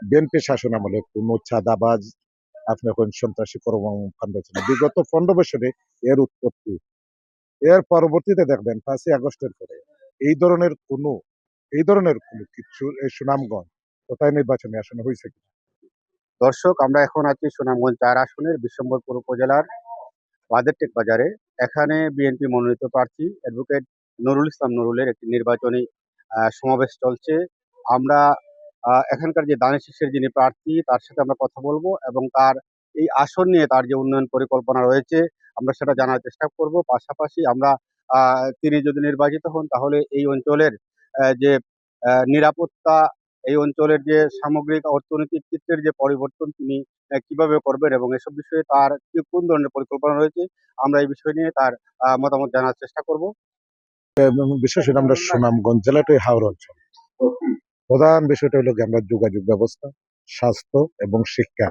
BNP শাসনামলে কোনো চাঁদাবাজ আপনি কোন সন্ত্রাসী কর্মকাণ্ড ছিল না। বিগত ১৫ বছরে এর উৎপত্তি। এর পরবর্তীতে দেখবেন ৫ই আগস্টের পরে এই ধরনের কোনো কিছু এই সুনামগঞ্জ কোথায় নির্বাচনী আসনে হইছে কিনা? দর্শক, আমরা এখন আছি সুনামগঞ্জ ৪ আসনের বিশ্বম্বরপুর উপজেলার বাদেরটেক বাজারে। এখানে বিএনপি মনোনীত প্রার্থী অ্যাডভোকেট নুরুল ইসলাম নুরুলের একটি নির্বাচনী সমাবেশ চলছে। আমরা এখানকার যে দানের শীষের যিনি প্রার্থী তার সাথে আমরা কথা বলবো এবং তার এই আসন নিয়ে তার যে উন্নয়ন পরিকল্পনা রয়েছে আমরা সেটা জানার চেষ্টা করব। পাশাপাশি আমরা তিনি যদি নির্বাচিত হন তাহলে এই অঞ্চলের যে নিরাপত্তা, এই অঞ্চলের যে সামগ্রিক অর্থনৈতিক চিত্রের যে পরিবর্তন তিনি কিভাবে করবেন এবং এসব বিষয়ে তার কোন ধরনের পরিকল্পনা রয়েছে আমরা এই বিষয় নিয়ে তার মতামত জানার চেষ্টা করব। বিশেষ করে আমরা সুনামগঞ্জ জেলাটাই হাওড় অঞ্চল। প্রধান বিষয়টা হলো গিয়ে আমরা যোগাযোগ ব্যবস্থা, স্বাস্থ্য এবং শিক্ষা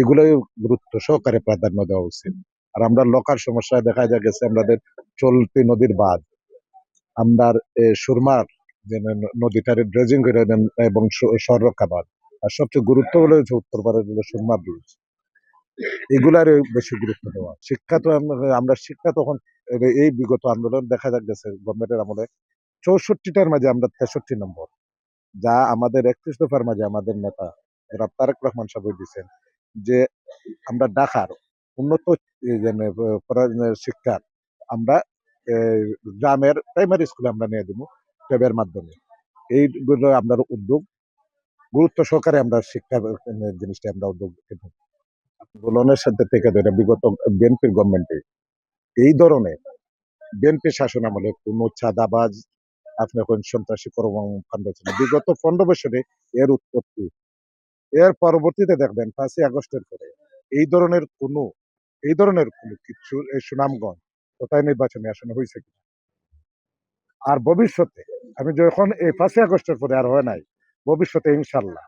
এগুলোই গুরুত্ব সহকারে প্রাধান্য দেওয়া উচিত। আর আমরা লোকাল সমস্যায় দেখা গেছে আমাদের চলতি নদীর বাঁধ, আমরার সুরমার যে নদীটারে ড্রেজিং করে দেন এবং সংরক্ষা বাঁধ। আর সবচেয়ে গুরুত্ব হলো হচ্ছে উত্তরপাড়ার হলো সুরমা ব্রিজ। এগুলার বেশি গুরুত্ব দেওয়া। শিক্ষা তো আমরা শিক্ষা তখন এই বিগত আন্দোলন দেখা গেছে গভর্নমেন্টের আমলে ৬৪টার মাঝে আমরা ৬৩ নম্বর। যা আমাদের ৩১ দফার মাঝে আমাদের নেতা জনাব তারেক রহমান সাহেব দিচ্ছেন যে আমরা ঢাকার উন্নত শিক্ষা আমরা গ্রামের প্রাইমারি স্কুলে আমরা নিয়ে দেবো ট্যাবের মাধ্যমে। এইগুলো আপনার উদ্যোগ গুরুত্ব সহকারে আমরা শিক্ষার জিনিসটা আমরা উদ্যোগ আন্দোলনের সাথে থেকে ধরে বিগত বিএনপির গভর্নমেন্টে এই ধরনের বিএনপি শাসন আমলে কোনো চাঁদাবাজ আপনি কোন সন্ত্রাসী কর্মকাণ্ড ছিল না। বিগত ১৫ বছরে এর উৎপত্তি। এর পরবর্তীতে দেখবেন ৫ই আগস্টের পরে এই ধরনের কোনো কিছু এই সুনামগঞ্জ কোথায় নির্বাচনী আসনে হয়েছে কিনা? আর ভবিষ্যতে আমি যখন এই ৫ই আগস্টের পরে আর হয় নাই, ভবিষ্যতে ইনশাল্লাহ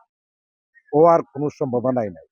ও আর কোনো সম্ভাবনাই নাই।